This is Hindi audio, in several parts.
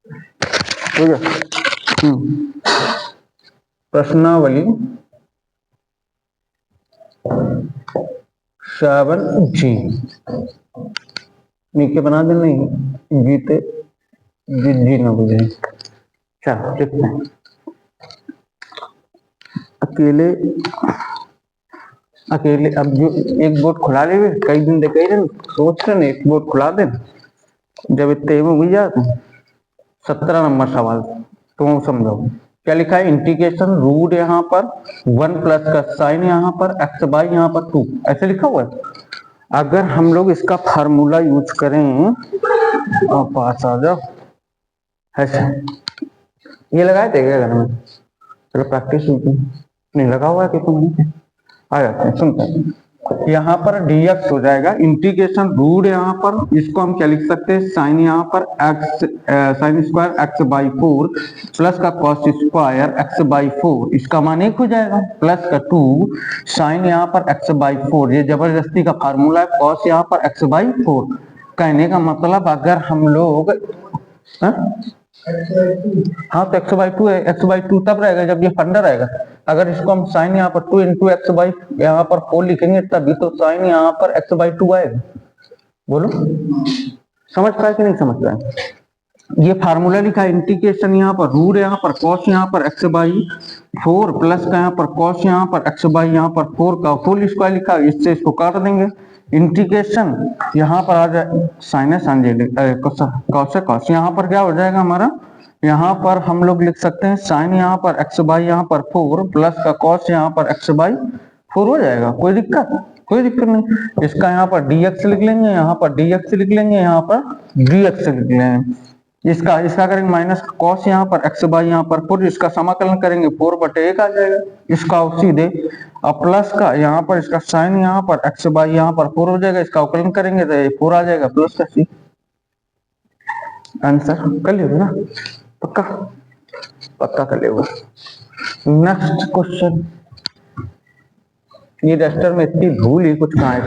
ठीक है। प्रश्नावली 7G नीचे बना देना, नहीं जीते जी ना बुझे। चलो देखते हैं। अकेले अब जो एक बोर्ड खुला ले, कई दिन सोच रहे एक बोर्ड खुला दे, जब इतने में हुई जाते 17 नंबर सवाल तुम समझो क्या लिखा है। इंटीग्रेशन रूट यहाँ पर 1 प्लस का साइन यहाँ पर एक्स बाई यहाँ पर 2 ऐसे लिखा हुआ है। अगर हम लोग इसका फार्मूला यूज करें और पास आ जाओ ऐसे, ये लगाए थे क्या घर में? चलो प्रैक्टिस नहीं लगा हुआ है कि तुम आ जाते हैं। सुनते हैं, यहाँ पर dx हो जाएगा इंटीग्रेशन रूट यहाँ पर, इसको हम क्या लिख सकते हैं, साइन यहाँ पर x sine square x by 4 plus का कॉस स्क्वायर एक्स बाई 4, इसका मान 1 हो जाएगा, प्लस का 2 साइन यहाँ पर एक्स बाई 4, ये जबरदस्ती का फार्मूला है, कॉस यहाँ पर एक्स बाई 4। कहने का मतलब अगर हम लोग हाँ तो एक्स बाई 2 है, एक्स बाई 2 तब रहेगा जब ये फंडा रहेगा। अगर इसको हम साइन यहाँ पर 2 इंटू एक्स बाई यहाँ पर 4 लिखेंगे तभी तो साइन यहाँ पर एक्स बाई 2 आएगा। बोलो समझ पाए कि नहीं समझ पाए? ये फार्मूला लिखा है इंटीग्रेशन यहाँ पर रूट यहाँ पर कॉस यहाँ पर एक्स बाई 4 प्लस का यहाँ पर कॉस यहाँ पर एक्स बाई यहाँ पर 4 का फुल स्क्वायर लिखा, इससे इसको काट देंगे। इंटीग्रेशन यहाँ पर आ जाए साइनस कॉस, यहाँ पर क्या हो जाएगा हमारा, यहाँ पर हम लोग लिख सकते हैं साइन यहाँ पर एक्स बाई यहाँ पर 4 प्लस का कॉस यहाँ पर एक्स बाई 4 हो जाएगा। कोई दिक्कत नहीं। इसका यहाँ पर dx लिख लेंगे, यहाँ पर dx लिख लेंगे, यहाँ पर dx लिख लेंगे। इसका करेंगे माइनस कॉस यहाँ पर एक्स बाई यहाँ पर 4, इसका समाकलन करेंगे 4/1 आ जाएगा, इसका सीधे। अब प्लस का यहाँ पर इसका साइन यहाँ पर एक्स बाई यहाँ पर 4 हो जाएगा, इसका अवकलन करेंगे तो 4 आ जाएगा प्लस का सी। आंसर कर लियो ना, पक्का कर लियो। नेक्स्ट क्वेश्चन, ये रजिस्टर में इतनी धूल ही कुछ कहाँ है।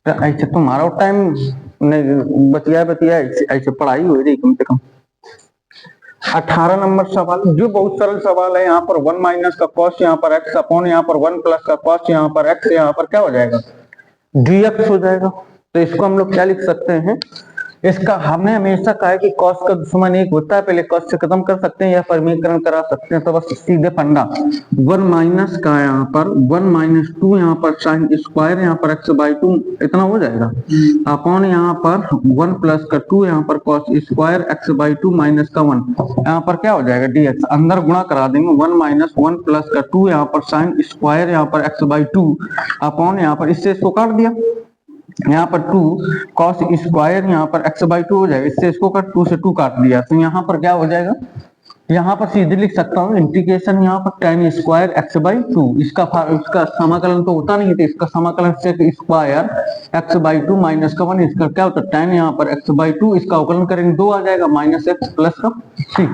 ऐसे तुम्हारा टाइम नहीं बतिया ऐसे पढ़ाई हो रही कम से कम। 18 नंबर सवाल जो बहुत सरल सवाल है। यहाँ पर 1 माइनस का कॉस यहाँ पर एक्स अपॉन यहाँ पर 1 प्लस का कॉस यहाँ पर एक्स, यहाँ पर क्या हो जाएगा dx हो जाएगा। तो इसको हम लोग क्या लिख सकते हैं, इसका हमने हमेशा कहा है कि कॉस का दुश्मन 1 होता है, पहले कॉस से खत्म कर सकते हैं या परिमीकरण करा सकते हैं। तो बस सीधे फंडा 1 माइनस का यहाँ पर 1 माइनस 2 यहाँ पर साइन स्क्वायर यहाँ पर एक्स बाई 2 इतना हो जाएगा, अपॉन यहाँ पर 1 प्लस का 2 यहाँ पर cos square x by 2 minus का 1, यहाँ पर क्या हो जाएगा dx, अंदर गुणा करा देंगे 1 माइनस 1 प्लस का 2 यहाँ पर साइन स्क्वायर यहाँ पर एक्स बाई 2 अपॉन यहाँ पर इससे इसको काट दिया, यहाँ पर 2 कॉस स्क्वायर यहाँ पर एक्स बाई 2 हो जाएगा, इससे इसको काट 2 से 2 काट दिया। तो यहाँ पर क्या हो जाएगा, यहाँ पर सीधे लिख सकता हूँ इंटीग्रेशन यहाँ पर tan स्क्वायर एक्स बाई 2, इसका समाकलन तो होता नहीं था, इसका समाकलन से स्क्वायर एक्स बाई 2 माइनस का 1, इसका क्या होता है tan यहाँ पर एक्स बाई 2, इसका अवकलन करेंगे 2 आ जाएगा माइनस एक्स प्लस का सी।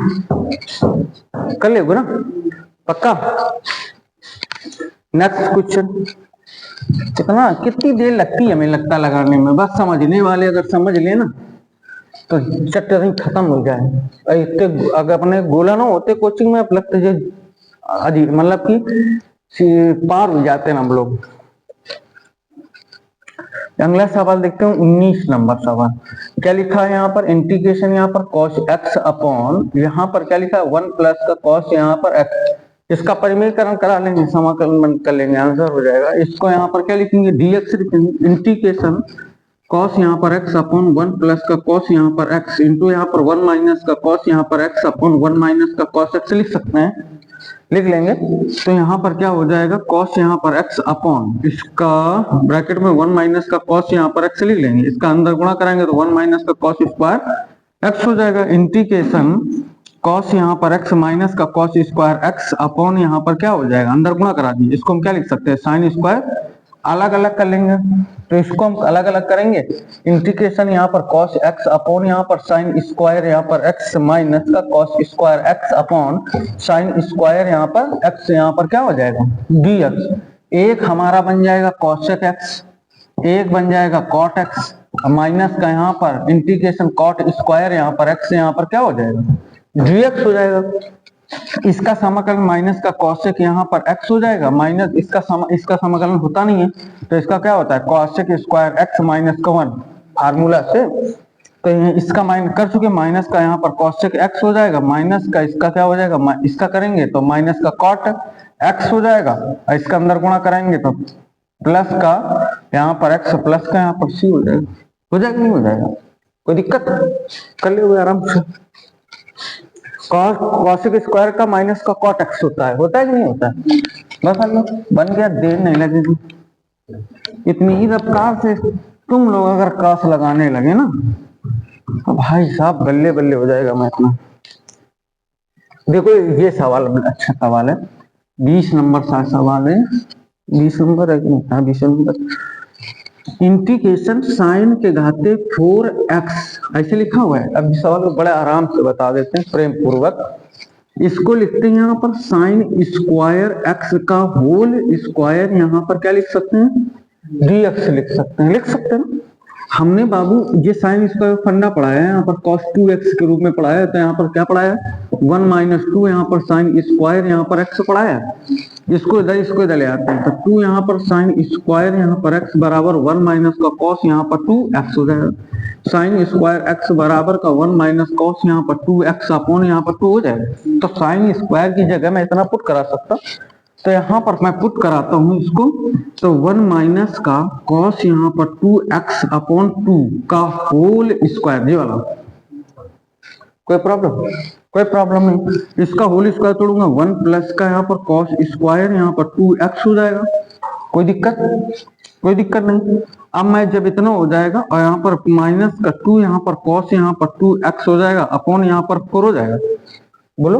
कर लेगो ना पक्का। नेक्स्ट क्वेश्चन, कितना कितनी देर लगती है हमें लगता लगाने में, बस समझने वाले अगर समझ ले ना तो चैप्टर खत्म हो जाए। इतने अगर अपने गोला ना होते कोचिंग में लगता है अजीब, मतलब कि पार हो जाते हैं हम लोग। अगला सवाल देखते हैं 19 नंबर सवाल। क्या लिखा है यहाँ पर, इंटीग्रेशन यहाँ पर cos x अपॉन यहाँ पर क्या लिखा है 1 प्लस का cos यहाँ पर x, इसका परिमीकरण करा लेंगे, समाकलन कर लेंगे, आंसर हो जाएगा। इसको यहाँ पर क्या लिखेंगे dx लिखेंगे, इंटीग्रेशन cos यहाँ पर x अपॉन 1 प्लस का cos यहाँ पर x इंटू यहाँ पर 1 माइनस का cos यहाँ पर x अपॉन 1 माइनस का cos x लिख सकते हैं, लिख लेंगे। तो यहाँ पर क्या हो जाएगा cos यहाँ पर x अपॉन इसका ब्रैकेट में 1 माइनस का cos यहाँ पर x लिख लेंगे, इसका अंदर गुणा कराएंगे तो 1 माइनस का cos स्क्वायर x हो जाएगा। इंटीग्रेशन cos यहाँ पर x माइनस का cos स्क्वायर x अपॉन यहाँ पर क्या हो जाएगा, अंदर गुणा करा दीजिए, इसको हम क्या लिख सकते हैं sin स्क्वायर, अलग अलग कर लेंगे तो इसको हम अलग अलग करेंगे। इंटीग्रेशन यहाँ पर cos x अपॉन यहाँ पर sin स्क्वायर यहाँ पर x माइनस का cos square x upon sin square यहाँ पर x, यहाँ पर क्या हो जाएगा dx, एक हमारा बन जाएगा cosec x एक बन जाएगा कॉट एक्स, माइनस का यहाँ पर इंटीग्रेशन कॉट स्क्वायर, यहाँ पर एक्स, यहाँ पर क्या हो जाएगा dx हो जाएगा। इसका समाकलन माइनस का कॉसेक यहाँ पर x हो जाएगा, माइनस इसका समाकलन होता नहीं है तो इसका क्या होता है कॉसेक स्क्वायर x माइनस का 1 फार्मूला से। तो इसका माइनस कर चुके, माइनस का यहाँ पर कॉसेक x हो जाएगा, माइनस का इसका क्या हो जाएगा, इसका करेंगे तो माइनस का कॉट x हो जाएगा, और इसका अंदर गुणा कराएंगे तो प्लस का यहाँ पर x प्लस का यहाँ पर c हो जाएगा। हो जाएगा नहीं हो जाएगा, कोई दिक्कत कर ले हुए आराम से। कॉसेक स्क्वायर का माइनस का कॉट एक्स होता है कि नहीं होता है, बस हम लोग बन गया, देर नहीं लगेगी। इतनी ही रफ्तार से तुम लोग अगर कास लगाने लगे ना तो भाई साहब बल्ले बल्ले हो जाएगा मैथ में। देखो ये सवाल अच्छा सवाल है, 20 नंबर का सवाल है, 20 नंबर है कि नहीं, हाँ 20 नंबर। इंटीग्रेशन साइन के घाते 4x ऐसे लिखा हुआ है। अब इस सवाल को बड़े आराम से बता देते हैं प्रेम पूर्वक। इसको लिखते हैं यहाँ पर साइन स्क्वायर एक्स का होल स्क्वायर, यहाँ पर क्या लिख सकते हैं dx लिख सकते हैं, लिख सकते हैं ना। हमने बाबू ये साइन स्क्वायर फंडा पढ़ाया है, यहाँ पर cos 2x के रूप में पढ़ाया है, तो यहाँ पर क्या पढ़ाया 1 माइनस 2, यहाँ पर साइन स्क्वायर यहाँ पर x पढ़ाया है। इसको इधर ले आते हैं तो 2 यहाँ पर साइन स्क्वायर यहाँ पर x बराबर 1 माइनस का cos यहाँ पर 2x हो जाएगा। साइन स्क्वायर x बराबर का 1 माइनस cos यहाँ पर 2x अपॉन यहाँ पर 2 हो जाएगा। तो साइन स्क्वायर की जगह मैं इतना पुट करा सकता, तो यहाँ पर मैं पुट कराता हूँ इसको, तो 1 माइनस का cos यहाँ पर 2x अपॉन 2 का होल स्क्वायर, ये वाला कोई प्रॉब्लम नहीं। इसका होल स्क्वायर तोड़ूंगा 1 प्लस का यहाँ पर cos स्क्वायर यहाँ पर 2x हो जाएगा, कोई दिक्कत नहीं। अब मैं जब इतना हो जाएगा और यहाँ पर माइनस का 2 यहाँ पर cos यहाँ पर 2x हो जाएगा अपॉन यहाँ पर 4 हो जाएगा। बोलो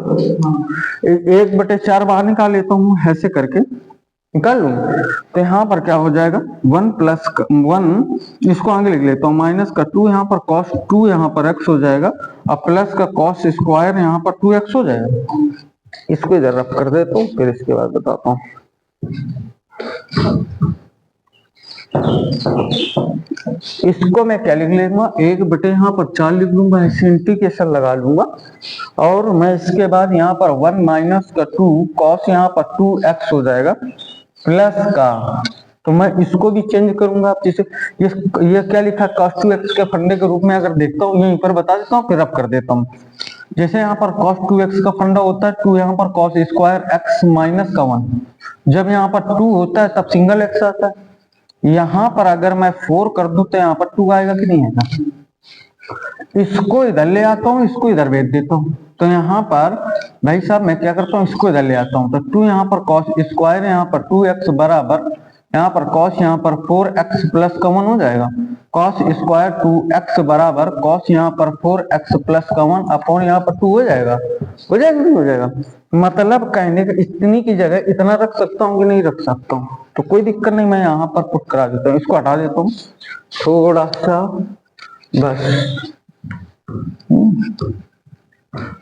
1/4 बाहर निकाल लेता हूँ, ऐसे करके निकाल लूँ तो यहाँ पर क्या हो जाएगा 1 प्लस 1, इसको आगे लिख लेता हूँ, माइनस का 2 यहाँ पर cos 2 यहाँ पर x हो जाएगा और प्लस का cos स्क्वायर यहाँ पर 2x हो जाएगा। इसको इधर रफ कर देता हूँ, फिर इसके बाद बताता हूँ। इसको मैं क्या लिख लूंगा 1/, यहाँ पर 4 लिख लूंगा, इंटीग्रेशन लगा लूंगा, और मैं इसके बाद यहाँ पर 1 माइनस का 2 cos यहाँ पर 2x हो जाएगा प्लस का, तो मैं इसको भी चेंज करूंगा। जैसे ये क्या लिखा cos 2x के फंडे के रूप में अगर देखता हूँ, यहीं पर बता देता हूँ फिर अब कर देता हूँ। जैसे यहाँ पर cos 2x का फंडा होता है 2 यहाँ पर cos स्क्वायर x माइनस का 1, जब यहाँ पर 2 होता है तब सिंगल x आता है। यहाँ पर अगर मैं 4 कर दूं तो यहाँ पर 2 आएगा कि नहीं आएगा। इसको इधर ले आता हूँ, इसको इधर भेज देता हूँ, तो यहाँ पर भाई साहब मैं क्या करता हूँ, इसको इधर ले आता हूँ, तो 2 यहाँ पर cos स्क्वायर यहाँ पर 2x बराबर यहाँ पर cos यहाँ पर 4x प्लस का 1 हो जाएगा। cos स्क्वायर 2x बराबर cos यहाँ पर 4x प्लस का 1 अपॉन यहाँ पर 2 हो जाएगा। नहीं हो जाएगा, मतलब कहने का इतनी की जगह इतना रख सकता हूँ कि नहीं रख सकता हूँ, तो कोई दिक्कत नहीं, मैं यहाँ पर पुट करा देता हूँ। इसको हटा देता हूँ थोड़ा सा, बस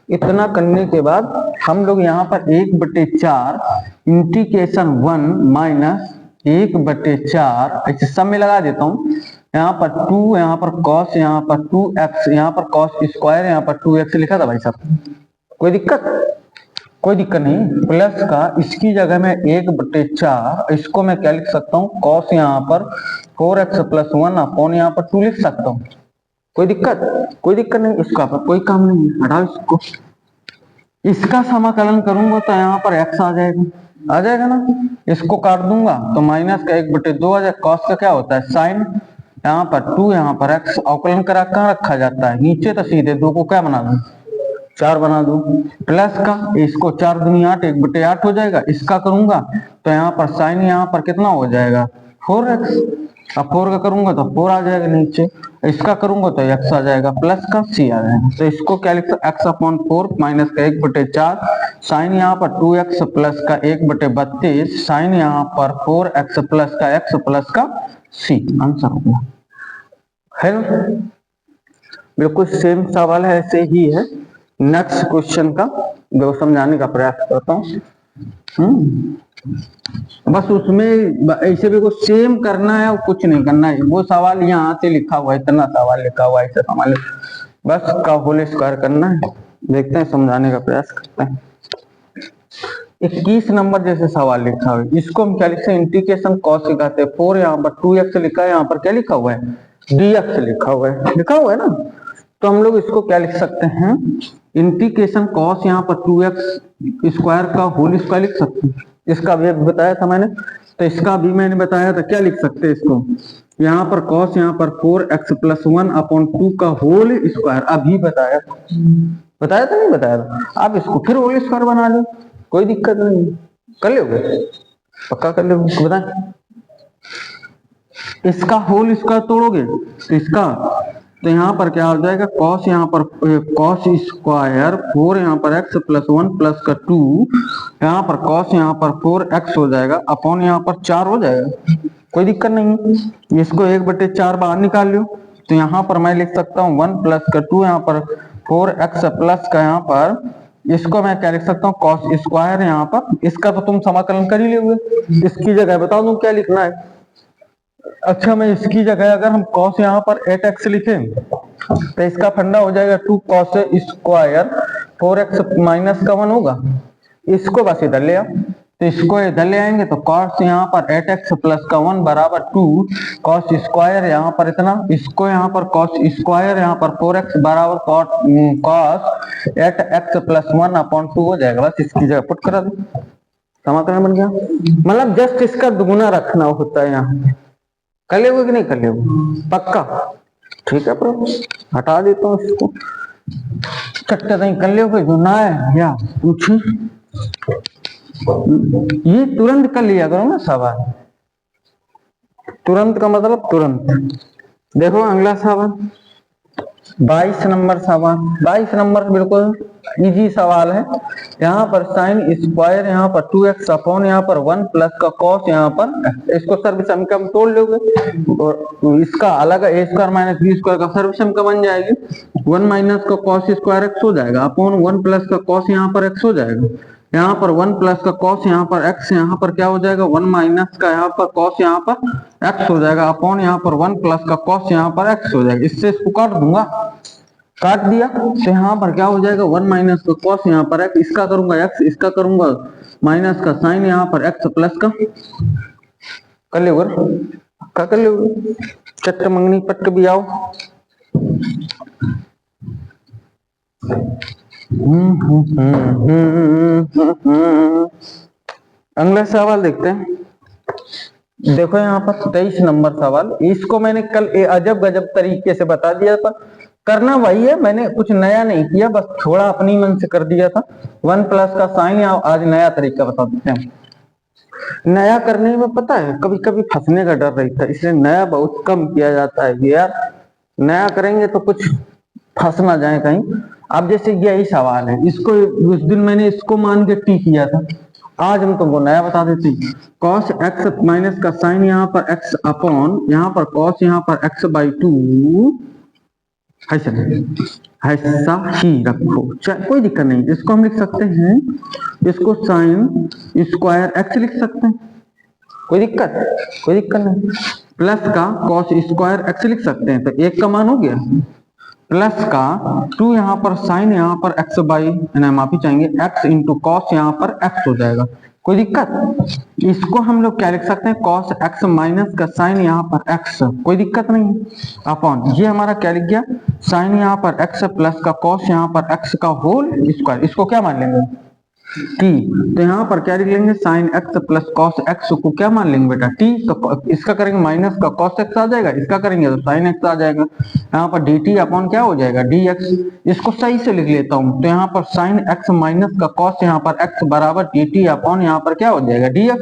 इतना करने के बाद हम लोग यहाँ पर 1/4 इंटीग्रेशन 1 माइनस 1/4 ऐसे सब में लगा देता हूँ। यहाँ पर 2 यहाँ पर cos यहाँ पर 2x यहाँ पर cos स्क्वायर यहाँ पर 2x लिखा था भाई साहब, कोई दिक्कत नहीं। प्लस का इसकी जगह में 1/4, इसको मैं क्या लिख सकता हूँ cos यहाँ पर 4x प्लस 1 अपॉन यहाँ पर 2 लिख सकता हूँ, कोई दिक्कत नहीं। इसका पर कोई काम नहीं है, हटाओ इसको। इसका समाकलन करूंगा तो यहाँ पर x आ जाएगा ना, इसको काट दूंगा तो माइनस का 1/2 आ जाएगा। cos का क्या होता है साइन, यहाँ पर 2 यहाँ पर x, अवकलन करा कहाँ रखा जाता है नीचे, तो सीधे 2 को क्या बना दूं 4 बना दूं, प्लस का इसको 4 दूनी 8 1/8 हो जाएगा। इसका करूंगा तो यहाँ पर साइन यहाँ पर कितना हो जाएगा 4x, अब 4 का करूंगा तो 4 आ जाएगा नीचे, इसका करूंगा तो x आ जाएगा प्लस का c आ जाएगा। तो इसको क्या लिख सकते x अपॉन 4 माइनस का 1/4 साइन यहाँ पर 2x प्लस का 1/32 साइन यहाँ पर 4x प्लस का x प्लस का c, आंसर हो गया है ना। बिल्कुल सेम सवाल है, ऐसे ही है। नेक्स्ट क्वेश्चन का समझाने का प्रयास करता हूँ। बस उसमें ऐसे भी कुछ सेम करना है और कुछ नहीं करना है। वो सवाल यहाँ से लिखा हुआ है, इतना सवाल लिखा हुआ है, ऐसा समझ लो। बस का होल स्क्वायर करना है। देखते हैं, समझाने का प्रयास करते हैं। 21 नंबर जैसे सवाल लिखा हुआ है, इसको हम क्या लिखते हैं, इंटीग्रेशन कॉस सिखाते हैं। 4 यहाँ पर 2x लिखा है, यहाँ पर क्या लिखा हुआ है, dx लिखा हुआ है ना। तो हम लोग इसको क्या लिख सकते हैं, इंटीग्रेशन कॉस यहाँ पर 2x स्क्वायर का होल स्क्वायर लिख सकते हैं। इसका भी बताया था मैंने, तो इसका भी मैंने बताया था। क्या लिख सकते हैं इसको, यहाँ पर कॉस यहाँ पर 4x प्लस 1/2 का होल स्क्वायर, अभी बताया था नहीं बताया था। आप इसको फिर होल स्क्वायर बना लो, कोई दिक्कत नहीं, कर लोगे, पक्का कर लोगे। बताए इसका होल स्क्वायर तोड़ोगे तो इसका, तो यहाँ पर क्या हो जाएगा, कॉस यहाँ पर कॉस स्क्वायर 4 यहाँ पर x प्लस 1 प्लस का 2, यहाँ पर कॉस यहाँ पर 4x हो जाएगा, अपॉन यहाँ पर 4 हो जाएगा, कोई दिक्कत नहीं। इसको 1/4 बाहर निकाल लो, तो यहाँ पर मैं लिख सकता हूँ 1 प्लस का 2 यहाँ पर 4x प्लस का यहाँ पर, इसको मैं क्या लिख सकता हूँ, कॉस स्क्वायर यहाँ पर। इसका तो तुम समाकलन कर ही लोगे, इसकी जगह बताओ तुम क्या लिखना है। अच्छा, मैं इसकी जगह अगर हम cos यहाँ पर 8x लिखें तो इसका फंडा हो जाएगा 2 cos स्क्वायर 4x माइनस का 1 होगा। इसको बस इधर ले आओ, तो इसको इधर ले आएंगे तो cos यहाँ पर 8x प्लस का 1 बराबर 2 cos स्क्वायर यहाँ पर इतना, इसको यहाँ पर cos स्क्वायर यहाँ पर 4x बराबर cos 8x प्लस 1/2 हो जाएगा। बस इसकी जगह पुट करा दो, समाकलन बन गया। मतलब जस्ट इसका दुगुना रखना होता है यहाँ। कर लेगे कि नहीं कर लेगे, पक्का, ठीक है प्रो, हटा देता हूँ इसको। चट्टा नहीं कर लोगे जो ना है या पूछे, ये तुरंत कर लिया करो ना सवाल, तुरंत का मतलब तुरंत। देखो अगला सवाल 22 नंबर सवाल। 22 नंबर बिल्कुल इजी सवाल है। यहाँ पर साइन स्क्वायर यहाँ पर 2x अपॉन यहाँ पर 1 प्लस का कॉस यहाँ पर, इसको सर्वसम का हम तोड़ लोगे और इसका अलग a square minus b square का सर्वसम का बन जाएगी। 1 माइनस का कॉस स्क्वायर x हो जाएगा अपॉन 1 प्लस का कॉस यहाँ पर x हो जाएगा। यहाँ पर 1 प्लस का कॉस यहाँ पर x, यहाँ पर क्या हो जाएगा 1 माइनस का यहाँ पर कॉस यहाँ पर x हो जाएगा अपॉन यहाँ पर 1 प्लस का कॉस यहाँ पर x हो जाएगा। इससे इसको काट दूंगा, काट दिया तो यहाँ पर क्या हो जाएगा 1 माइनस का कॉस यहाँ पर x, इसका करूंगा x, इसका करूंगा माइनस का साइन यहाँ पर x प्लस का, कर ले क्या कर ले चट्ट मंगनी पट भी आओ। अगला सवाल देखते हैं। देखो यहाँ पर 23 नंबर सवाल, इसको मैंने कल अजब गजब तरीके से बता दिया था। करना वही है, मैंने कुछ नया नहीं किया, बस थोड़ा अपनी मन से कर दिया था। 1 प्लस का साइन आज नया तरीका बता देते हैं। नया करने में पता है कभी कभी फंसने का डर रहता है, इसलिए नया बहुत कम किया जाता है। यार नया करेंगे तो कुछ फंस ना जाए कहीं। अब जैसे यही सवाल है, इसको उस दिन मैंने इसको मान के टी किया था, आज हम तुमको नया बता देते हैं। cos x माइनस का साइन यहाँ पर x अपॉन यहाँ पर cos यहाँ पर x/2, ऐसा ही रखो, कोई दिक्कत नहीं। इसको हम लिख सकते हैं, इसको साइन स्क्वायर x लिख सकते हैं, कोई दिक्कत नहीं। प्लस का cos स्क्वायर x लिख सकते हैं, तो एक का मान हो गया, प्लस का 2 यहाँ पर साइन यहाँ पर x बाई, माफी चाहेंगे x इंटू कॉस यहाँ पर x हो जाएगा, कोई दिक्कत। इसको हम लोग क्या लिख सकते हैं, cos x माइनस का साइन यहाँ पर x, कोई दिक्कत नहीं, अपॉन ये हमारा क्या लिख गया, साइन यहाँ पर x प्लस का cos यहाँ पर x का होल स्क्वायर। इसको क्या मान लेंगे t, तो यहाँ पर क्या लिख लेंगे sine x plus cos x को क्या मान लेंगे बेटा t, तो इसका करेंगे माइनस का cos x आ जाएगा, इसका करेंगे तो साइन x आ जाएगा। यहाँ पर dt अपॉन क्या हो जाएगा dx। इसको सही से लिख लेता हूँ, तो यहाँ पर साइन x माइनस का cos यहाँ पर x बराबर dt अपॉन यहाँ पर क्या हो जाएगा dx,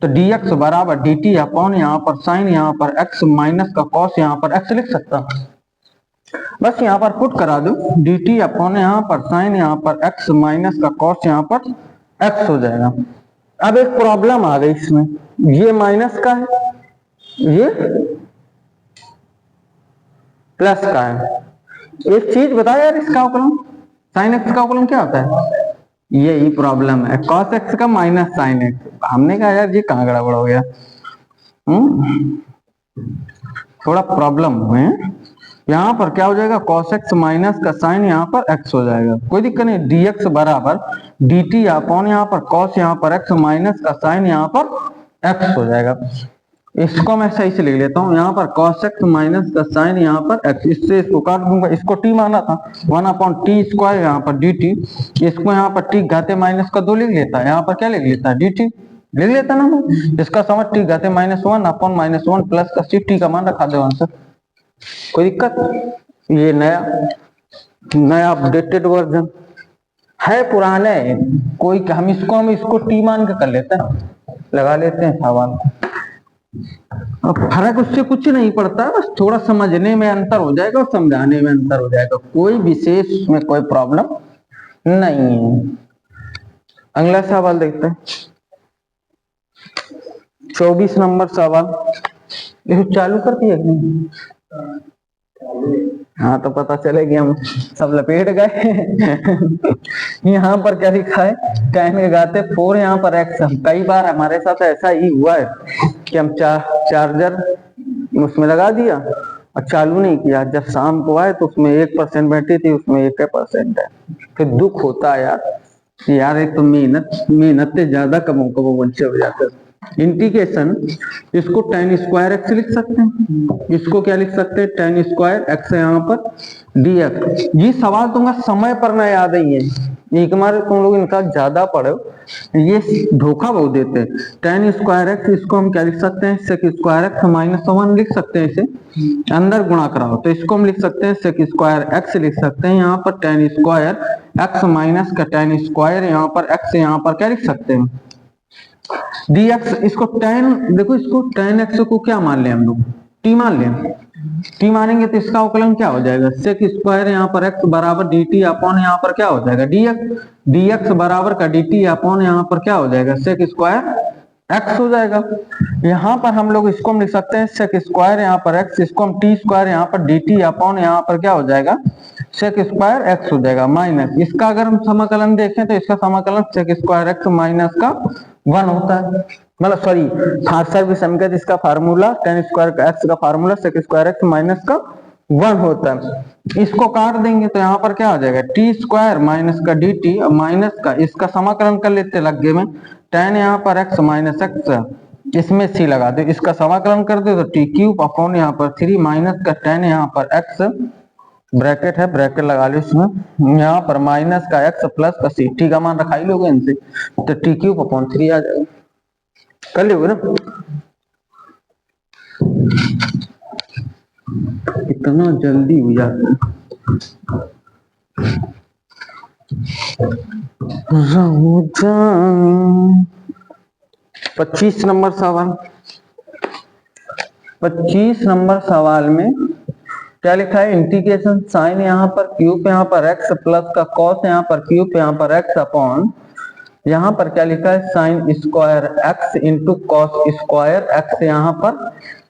तो dx बराबर dt अपॉन यहाँ पर साइन यहाँ पर x माइनस का cos यहाँ पर x लिख सकता हूँ। बस यहाँ पर पुट करा दो, dt अपॉन यहाँ पर साइन यहाँ पर x माइनस का cos यहाँ पर x हो जाएगा। अब एक प्रॉब्लम आ गई इसमें, ये माइनस का है, ये प्लस का है। एक चीज बताया यार, इसका अवकलन साइन x का अवकलन क्या होता है, यही प्रॉब्लम है, cos x का माइनस साइन x। हमने कहा यार ये कहाँ गड़बड़ हो गया। थोड़ा प्रॉब्लम है। यहाँ पर क्या हो जाएगा, cos x माइनस का साइन यहाँ पर x हो जाएगा, कोई दिक्कत नहीं। dx बराबर dt अपॉन यहाँ पर cos यहाँ पर x माइनस का साइन यहाँ पर x हो जाएगा। इसको मैं सही से लिख लेता हूँ, यहाँ पर cos x माइनस का साइन यहाँ पर x, इससे इसको काट दूंगा। इसको t माना था, 1/t² यहाँ पर dt, इसको यहाँ पर t घाते माइनस का 2 लिख लेता है, यहाँ पर क्या लिख लेता है dt लिख लेता ना। इसका समझ t घाते -1/-1 प्लस का c, t का मान रखा दो आंसर, कोई दिक्कत। ये नया अपडेटेड वर्जन है, पुराने कोई, हम इसको टी मान के कर लेते हैं, लगा लेते हैं सवाल। अब फर्क उससे कुछ नहीं पड़ता, बस थोड़ा समझने में अंतर हो जाएगा और समझाने में अंतर हो जाएगा, कोई विशेष में कोई प्रॉब्लम नहीं है। अगला सवाल देखते हैं, 24 नंबर सवाल। इसको चालू कर दिया नहीं? हाँ तो पता चलेगी, हम सब लपेट गए। यहाँ पर क्या लिखा है, tan के घाते 4 यहाँ पर x। कई बार हमारे साथ ऐसा ही हुआ है कि हम चार्जर उसमें लगा दिया और चालू नहीं किया, जब शाम को आए तो उसमें 1% बैटरी थी, उसमें 1% है। फिर दुख होता है यार एक तो मेहनत से ज्यादा कबो बच्चे हो जाते हैं। इंटीग्रेशन, इसको tan² x लिख सकते हैं, इसको क्या लिख सकते हैं, tan² x यहाँ पर dx। ये सवाल तुम्हारा समय पर ना याद ही है, एक बार तुम लोग इनका ज्यादा पढ़ो, ये धोखा बहुत देते हैं। tan² x, इसको हम क्या लिख सकते हैं, sec² x -1 लिख सकते हैं, इसे अंदर गुणा कराओ तो इसको हम लिख सकते हैं sec² x लिख सकते हैं, यहाँ पर tan² x माइनस का tan² यहाँ पर x यहाँ पर क्या लिख सकते हैं dx। इसको देखो इसको tan x को क्या मान ले हम लोग, t मान लें, t मानेंगे तो इसका अवकलन क्या हो जाएगा, sec² यहाँ पर x बराबर dt अपॉन यहाँ पर क्या हो जाएगा dx बराबर का dt अपॉन यहाँ पर क्या हो जाएगा sec² x हो जाएगा। यहाँ पर हम लोग इसको हम लिख सकते हैं sec² यहाँ पर x, इसको हम t² यहाँ पर dt अपॉन यहाँ पर क्या हो जाएगा sec² x हो जाएगा, माइनस इसका अगर हम समाकलन देखें तो इसका समाकलन sec² x माइनस का 1 होता है, मतलब सॉरी फार्सर भी समीकरण, इसका फार्मूला tan² x का फार्मूला sec² x माइनस का 1 होता है। इसको काट देंगे तो यहाँ पर क्या हो जाएगा t² माइनस का dt माइनस का, इसका समाकलन कर लेते लगे में, tan यहाँ पर x माइनस x, इसमें c लगा दो, इसका समाकलन कर दो तो t³ अपॉन यहाँ पर 3 माइनस का tan यहाँ पर x, ब्रैकेट है ब्रैकेट लगा लो इसमें, यहाँ पर माइनस का x प्लस का c, t का मान रखा ही लोगे इनसे तो t³ अपॉन 3 आ जाएगा, कर लोगे ना। इतना जल्दी हो जाता है। 25 नंबर सवाल, 25 नंबर सवाल में क्या लिखा है, इंटीग्रेशन साइन यहाँ पर क्यूब यहाँ पर x प्लस का कॉस यहाँ पर क्यूब यहाँ पर x अपॉन यहाँ पर क्या लिखा है sin² x into cos² x यहाँ पर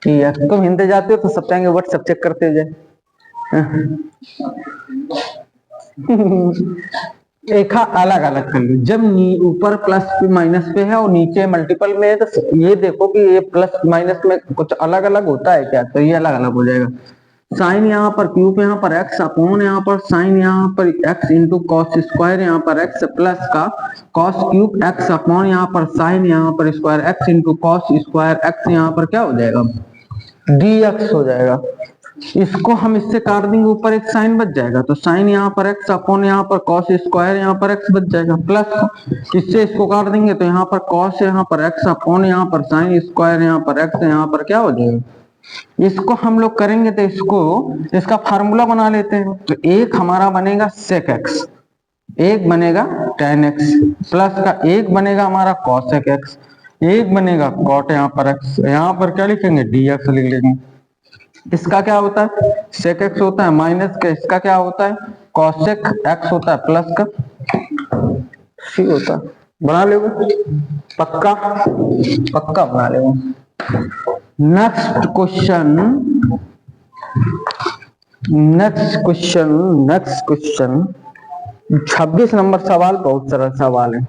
dx। तुम हिंदे जाते हो तो सब चाहेंगे व्हाट्सएप चेक करते जाए। रेखा अलग अलग कर लो, जब ऊपर प्लस माइनस पे है और नीचे मल्टीपल में है तो ये देखो कि ये प्लस माइनस में कुछ अलग अलग होता है क्या, तो ये अलग अलग हो जाएगा। साइन यहाँ पर क्यूब यहाँ पर x अपॉन यहाँ पर साइन यहाँ पर x इंटू cos² यहाँ पर x प्लस का cos³ x अपॉन यहाँ पर साइन यहाँ पर square x into cos² x यहाँ पर क्या हो जाएगा dx हो जाएगा। इसको हम इससे काट देंगे, ऊपर एक साइन बच जाएगा तो साइन यहाँ पर x अपॉन यहाँ पर cos² यहाँ पर x बच जाएगा, प्लस इससे इसको काट देंगे तो यहाँ पर cos यहाँ पर x अपॉन यहाँ पर sin² यहाँ पर x यहाँ पर क्या हो जाएगा। इसको हम लोग करेंगे तो इसका फार्मूला बना लेते हैं, तो एक हमारा बनेगा sec x, एक बनेगा tan x प्लस का एक बनेगा हमारा cos x, एक बनेगा cot यहाँ पर x, यहाँ पर क्या लिखेंगे dx लिख लेंगे। इसका क्या होता है sec x होता है माइनस का, इसका क्या होता है cos x होता है प्लस का c होता है। बना लोगे पक्का, पक्का बना लोगे। नेक्स्ट क्वेश्चन 26 नंबर सवाल बहुत सरल सवाल है।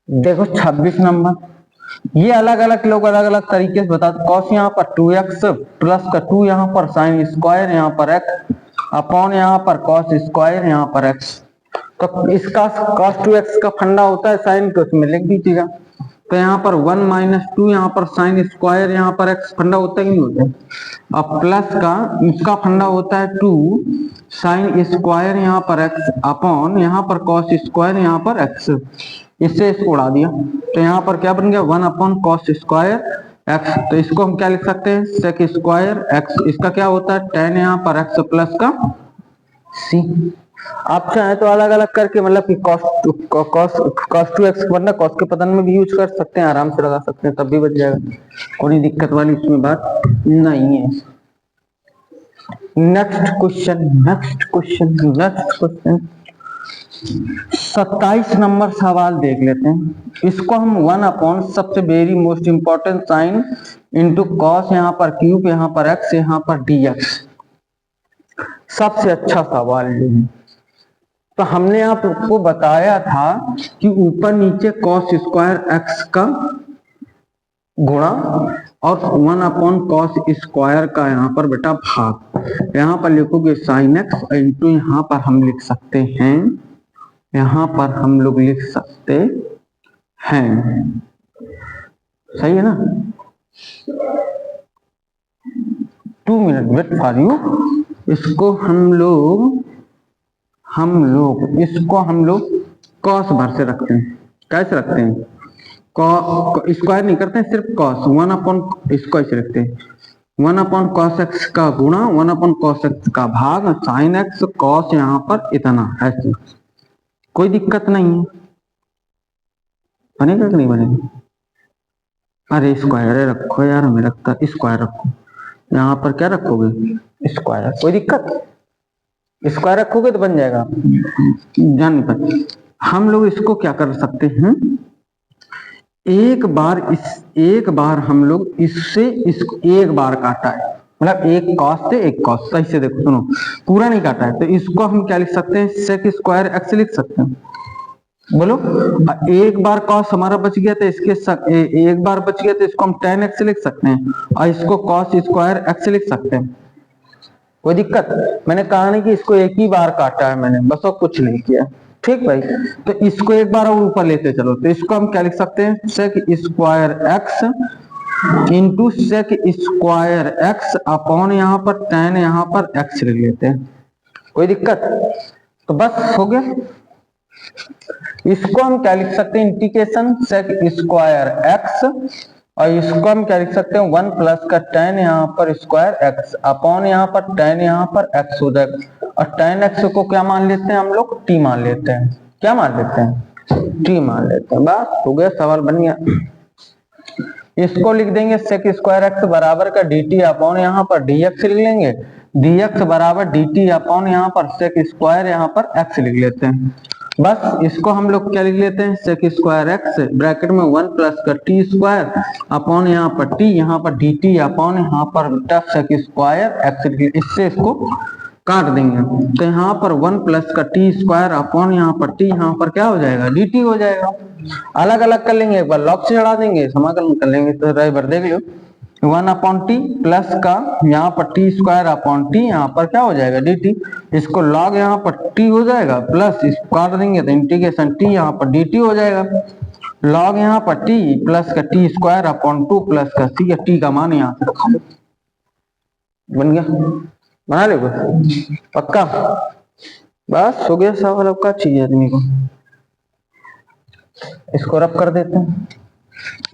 देखो 26 नंबर, ये अलग अलग लोग अलग अलग तरीके से बताते। कॉस यहाँ पर 2x प्लस का 2 यहाँ पर साइन स्क्वायर यहाँ पर x अपॉन यहाँ पर कॉस स्क्वायर यहाँ पर x। तो इसका कॉस 2x का फंडा होता है साइन को, उसमें लिख दीजिएगा। तो यहाँ पर 1 माइनस 2 यहाँ पर साइन स्क्वायर यहाँ पर x फंडा होता है कि नहीं होता है। अब प्लस का इसका फंडा होता है 2 साइन स्क्वायर यहाँ पर x अपॉन यहाँ पर कॉस स्क्वायर यहाँ पर x। इससे इसको उड़ा दिया तो यहाँ पर क्या बन गया 1 अपॉन कॉस स्क्वायर एक्स। तो इसको हम क्या लिख सकते हैं सेक स्क्वायर एक्स। इसका क्या होता है tan यहाँ पर x प्लस का c। आप चाहे तो अलग अलग करके मतलब कि cos 2x वरना cos के पदन में भी यूज कर सकते हैं, आराम से लगा सकते हैं, तब भी बच जाएगा, कोई दिक्कत वाली इसमें बात नहीं है। नेक्स्ट क्वेश्चन 27 नंबर सवाल देख लेते हैं। इसको हम 1 अपॉन सबसे very most important sine into cos यहाँ पर क्यूब यहाँ पर एक्स यहाँ पर dx, सबसे अच्छा सवाल ये है। तो हमने आपको बताया था कि ऊपर नीचे कॉस स्क्वायर एक्स का गुणा और 1 अपॉन कॉस स्क्वायर का यहाँ पर बेटा भाग। यहाँ पर लिखोगे साइन एक्स इंटू यहाँ पर हम लिख सकते हैं, यहाँ पर हम लोग लिख सकते हैं, सही है ना। 2 मिनट वेट फॉर यू। इसको हम लोग कॉस भर से रखते हैं। कैसे रखते हैं, स्क्वायर नहीं करते हैं, सिर्फ कॉस 1 अपॉन इसको ऐसे रखते हैं 1 अपॉन कॉस एक्स का गुणा 1 अपॉन कॉस एक्स का भाग साइन एक्स कॉस यहाँ पर इतना ऐसे। कोई दिक्कत नहीं है, बनेगा कि नहीं बनेगा। अरे स्क्वायर रखो यार, हमें लगता है स्क्वायर रखो, यहाँ पर क्या रखोगे स्क्वायर, कोई दिक्कत, स्क्वायर रखोगे तो बन जाएगा। जान नहीं पाए हम लोग इसको क्या कर सकते हैं, एक बार हम लोग इससे इसको एक बार काटा है, मतलब एक कॉस से एक कॉस। सही से देखो सुनो, पूरा नहीं काटा है, तो इसको हम क्या लिख सकते हैं सेक स्क्वायर एक्स लिख सकते हैं। बोलो एक बार कॉस हमारा बच गया तो इसके एक बार बच गया तो इसको हम tan एक्स लिख सकते हैं और इसको कॉस स्क्वायर एक्स लिख सकते हैं। कोई दिक्कत, मैंने कहा नहीं कि इसको एक ही बार काटा है मैंने, बस और कुछ नहीं किया, ठीक भाई। तो इसको एक बार और ऊपर लेते चलो, तो इसको हम क्या लिख सकते हैं sec square x into sec square x upon यहाँ पर tan यहाँ पर एक्स लिख लेते हैं। कोई दिक्कत, तो बस हो गया। इसको हम क्या लिख सकते हैं इंटीग्रेशन सेक स्क्वायर एक्स और इसको हम क्या लिख सकते हैं 1 प्लस का tan यहाँ पर स्क्वायर एक्स अपॉन यहाँ पर tan यहाँ पर एक्स हो जाएगा। और tan एक्स को क्या मान लेते हैं हम लोग t मान लेते हैं, क्या मान लेते हैं t मान लेते हैं। बस हो गया, सवाल बन गया। इसको लिख देंगे सेक स्क्वायर एक्स बराबर का dt अपॉन यहाँ पर dx लिख लेंगे, dx बराबर dt अपॉन यहाँ पर सेक स्क्वायर यहाँ पर x लिख लेते हैं। बस इसको हम लोग क्या लिख लेते हैं सेक स्क्वायर एक्स ब्रैकेट में 1 प्लस का टी स्क्वायर अपॉन यहाँ पर टी यहाँ पर dt अपॉन यहाँ पर सेक स्क्वायर एक्स। इससे इसको काट देंगे तो यहाँ पर 1 प्लस का टी स्क्वायर अपॉन यहाँ पर टी यहाँ पर क्या हो जाएगा dt हो जाएगा। अलग अलग कर लेंगे, एक बार लॉग से चढ़ा देंगे, समाकलन कर लेंगे, तो ड्राइवर देख लो 1 अपॉन टी प्लस का यहाँ पर टी स्क्वायर अपॉन टी यहाँ पर क्या हो जाएगा dt। इसको लॉग यहाँ पर टी हो जाएगा प्लस इसको काट देंगे तो इंटीग्रेशन टी यहाँ पर dt हो जाएगा। लॉग यहाँ पर टी प्लस का टी स्क्वायर अपॉन 2 प्लस का सी, या टी का मान यहाँ से रखा लो, बन गया। बना लो पक्का, बस हो गया सवाल। अब क्या चाहिए आदमी को, इसको रब कर देते हैं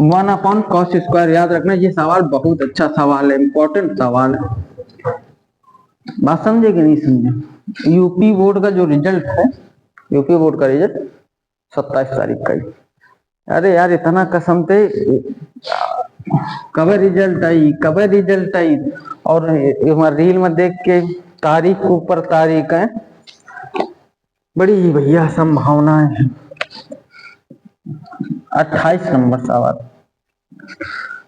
1 अपॉन कॉस स्क्वायर। याद रखना ये सवाल बहुत अच्छा सवाल है, इंपॉर्टेंट सवाल है। बात समझे कि नहीं समझे। यूपी बोर्ड का जो रिजल्ट है, यूपी बोर्ड का रिजल्ट 27 तारीख का ही। अरे यार इतना कसम थे, कब रिजल्ट आई और रील में देख के तारीख ऊपर तारीख है, बड़ी भैया संभावनाएं है। 28 नंबर सवाल,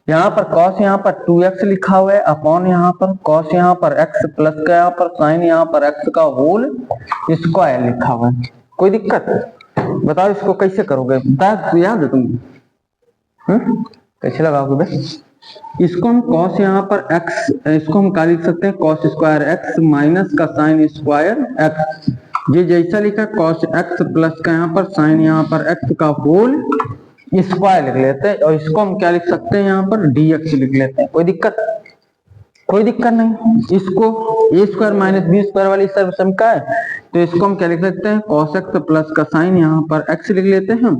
यहाँ पर cos यहाँ पर 2x लिखा हुआ है अपॉन यहाँ पर cos यहाँ पर x प्लस का यहाँ पर sin यहाँ पर x का होल स्क्वायर लिखा हुआ है। कोई दिक्कत? बताओ इसको कैसे करोगे, बता याद है तुमको? कैसे लगाओगे भाई? इसको हम cos यहाँ पर x, इसको हम क्या लिख सकते हैं, cos स्क्वायर x माइनस का साइन स्क्वायर x। ये जैसा लिखा cos x प्लस का यहाँ पर साइन यहाँ पर x का होल स्क्वायर लिख लेते हैं, और इसको हम क्या लिख सकते हैं यहाँ पर dx लिख लेते हैं। कोई दिक्कत? कोई दिक्कत नहीं। इसको ए स्क्वायर माइनस बी स्क्वायर वाली सम का है, तो इसको हम क्या लिख सकते हैं, cos x प्लस का साइन यहाँ पर x लिख लेते हैं,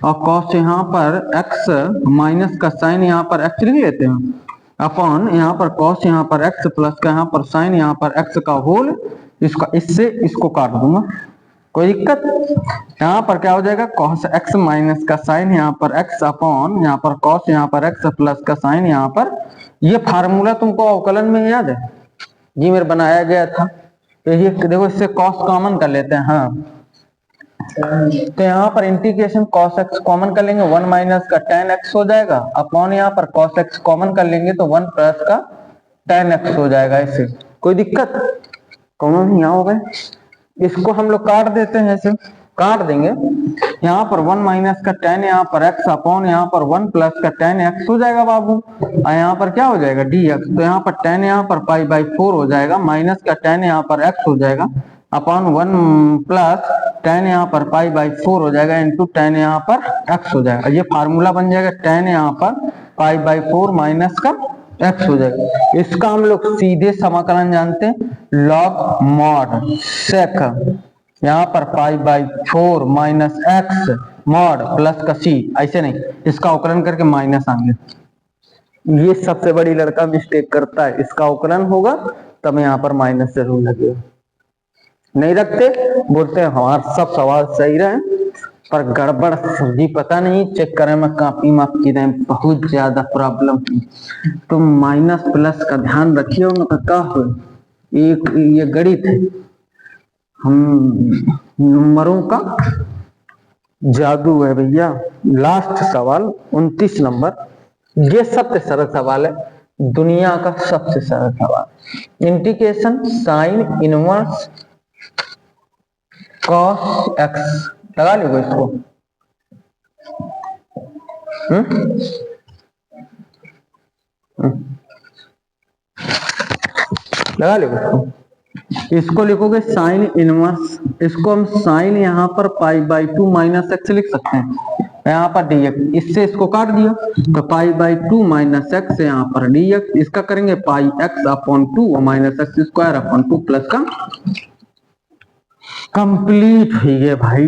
और cos यहाँ पर x माइनस का साइन यहाँ पर x लिख लेते हैं, अपॉन यहाँ पर cos यहाँ पर x प्लस का यहाँ पर साइन यहाँ पर x का होल, इसका इससे इसको काट दूंगा। कोई दिक्कत? यहाँ पर क्या हो जाएगा, cos x माइनस का साइन यहाँ पर x अपॉन यहाँ पर cos यहाँ पर x प्लस का साइन यहाँ पर। ये फार्मूला तुमको अवकलन में याद है, ये मेरे बनाया गया था। तो ये देखो, इससे cos कॉमन कर लेते हैं। हाँ, तो यहाँ पर इंटीग्रेशन cos x कॉमन कर लेंगे, 1 माइनस का tan x हो जाएगा, अपॉन यहाँ पर cos x कॉमन कर लेंगे तो 1 प्लस का tan x हो जाएगा। इससे कोई दिक्कत? कॉमन नहीं यहाँ हो गए। इसको हम लोग काट देते हैं, ऐसे काट देंगे। यहाँ पर 1 माइनस का tan यहाँ पर x अपॉन यहाँ पर 1 प्लस का tan x हो जाएगा बाबू, और यहाँ पर क्या हो जाएगा dx। तो यहाँ पर tan यहाँ पर पाई बाई 4 हो जाएगा, माइनस का tan यहाँ पर x हो जाएगा, अपॉन 1 प्लस tan यहाँ पर पाई बाई 4 हो जाएगा, इंटू tan यहाँ पर x हो जाएगा। ये फार्मूला बन जाएगा, tan यहाँ पर पाई बाई 4 माइनस का x हो जाएगा। इसका हम लोग सीधे समाकलन जानते हैं, log mod sec यहाँ पर pi by 4 minus x mod plus का c, ऐसे नहीं, इसका अवकलन करके माइनस आएंगे। ये सबसे बड़ी लड़का मिस्टेक करता है, इसका अवकलन होगा तब यहाँ पर माइनस जरूर लगेगा। नहीं रखते, बोलते हैं हमारा सब सवाल सही रहे, पर गड़बड़ जी पता नहीं, चेक करें मैं कॉपी में आपकी बहुत ज्यादा प्रॉब्लम है। तो माइनस प्लस का ध्यान रखिए, क्या हो एक ये गणित है, हम नंबरों का जादू है भैया। लास्ट सवाल 29 नंबर, ये सबसे सरल सवाल है, दुनिया का सबसे सरल सवाल। Integration sine inverse cos x, लगा लो इसको। लगा लो इसको लिखोगे साइन इनवर्स, इसको हम साइन यहाँ पर पाई बाई 2 माइनस एक्स लिख सकते हैं, यहाँ पर dx, इससे इसको काट दिया तो पाई बाई 2 माइनस एक्स यहाँ पर dx, इसका करेंगे पाई x upon 2 minus x square upon 2 plus का। कंप्लीट है ये भाई।